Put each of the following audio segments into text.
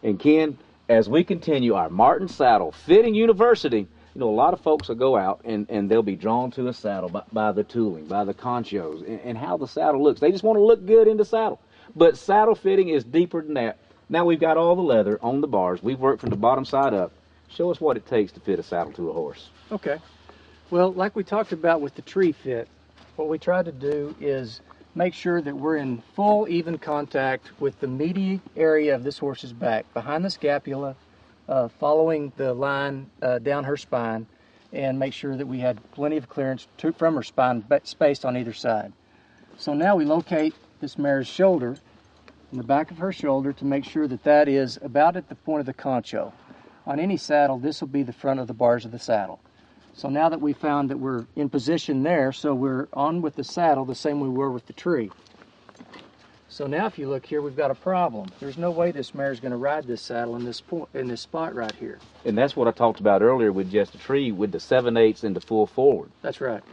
And Ken, as we continue our Martin Saddle Fitting University, you know, a lot of folks will go out and they'll be drawn to a saddle by the tooling, by the conchos, and how the saddle looks. They just want to look good in the saddle. But saddle fitting is deeper than that. Now we've got all the leather on the bars. We've worked from the bottom side up. Show us what it takes to fit a saddle to a horse. Okay. Well, like we talked about with the tree fit, what we try to do is make sure that we're in full even contact with the meaty area of this horse's back, behind the scapula, following the line down her spine, and make sure that we had plenty of clearance from her spine, spaced on either side. So now we locate this mare's shoulder in the back of her shoulder to make sure that that is about at the point of the concho. On any saddle, this will be the front of the bars of the saddle. So now that we found that we're in position there, so we're on with the saddle the same we were with the tree. So now if you look here, we've got a problem. There's no way this mare is going to ride this saddle in this spot right here. And that's what I talked about earlier with just a tree with the 7/8 and the full forward. That's right.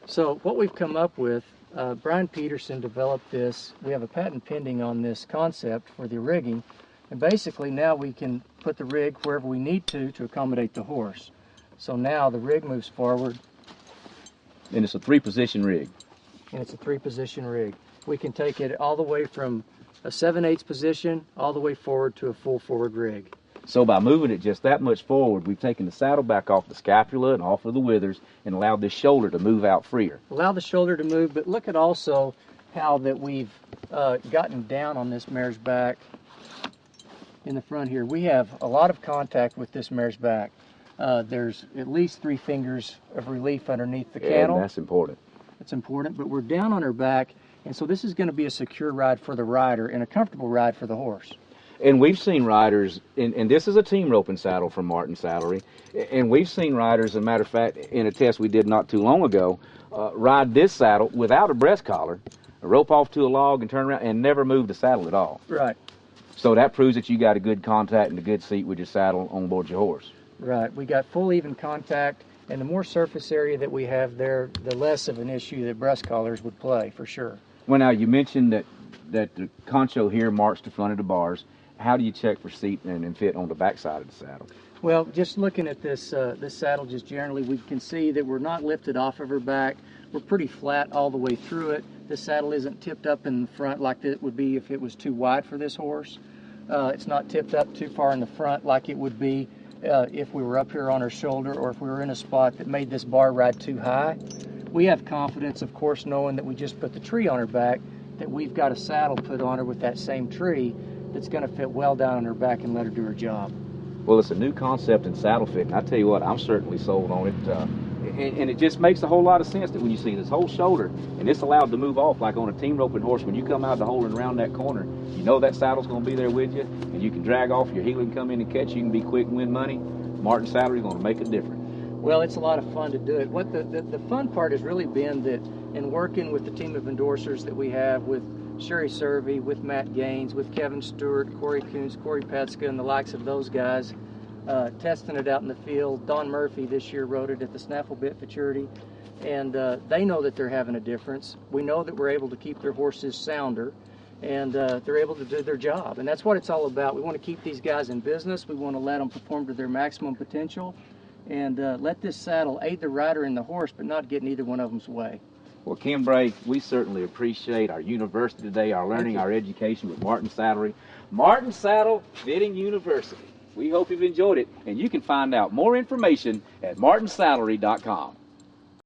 So what we've come up with, Brian Peterson developed this. We have a patent pending on this concept for the rigging. And basically now we can put the rig wherever we need to accommodate the horse. So now the rig moves forward. And it's a 3-position rig. And it's a 3-position rig. We can take it all the way from a 7/8 position all the way forward to a full forward rig. So by moving it just that much forward, we've taken the saddle back off the scapula and off of the withers and allowed this shoulder to move out freer. Allow the shoulder to move, but look at also how that we've gotten down on this mare's back in the front here. We have a lot of contact with this mare's back. There's at least 3 fingers of relief underneath the cantle. And that's important. It's important, but we're down on her back, and so this is going to be a secure ride for the rider and a comfortable ride for the horse. And we've seen riders, and this is a team roping saddle from Martin Saddlery, and we've seen riders, as a matter of fact, in a test we did not too long ago, ride this saddle without a breast collar, rope off to a log and turn around and never move the saddle at all. Right. So that proves that you got a good contact and a good seat with your saddle on board your horse. Right. We got full even contact, and the more surface area that we have there, the less of an issue that breast collars would play, for sure. Well, now you mentioned that the concho here marks the front of the bars. How do you check for seat and fit on the back side of the saddle? Well, just looking at this this saddle just generally, we can see that we're not lifted off of her back. We're pretty flat all the way through it. The saddle isn't tipped up in the front like it would be if it was too wide for this horse. It's not tipped up too far in the front like it would be if we were up here on her shoulder, or if we were in a spot that made this bar ride too high. We have confidence, of course, knowing that we just put the tree on her back, that we've got a saddle put on her with that same tree that's going to fit well down on her back and let her do her job. Well, it's a new concept in saddle fitting. I tell you what, I'm certainly sold on it. And it just makes a whole lot of sense that when you see this whole shoulder, and it's allowed to move off like on a team roping horse, when you come out the hole and around that corner, you know that saddle's going to be there with you, and you can drag off, your heel can come in and catch, you can be quick and win money. Martin Saddlery is going to make a difference. Well, it's a lot of fun to do it. What the fun part has really been that in working with the team of endorsers that we have with Sherry Servey, with Matt Gaines, with Kevin Stewart, Corey Coons, Corey Petska, and the likes of those guys, testing it out in the field. Don Murphy this year rode it at the Snaffle Bit Futurity, and they know that they're having a difference. We know that we're able to keep their horses sounder, and they're able to do their job. And that's what it's all about. We want to keep these guys in business. We want to let them perform to their maximum potential, and let this saddle aid the rider and the horse, but not get in either one of them's way. Well, Kim Bray, we certainly appreciate our university today, our learning, our education with Martin Saddlery. Martin Saddle Fitting University. We hope you've enjoyed it, and you can find out more information at martinsaddlery.com.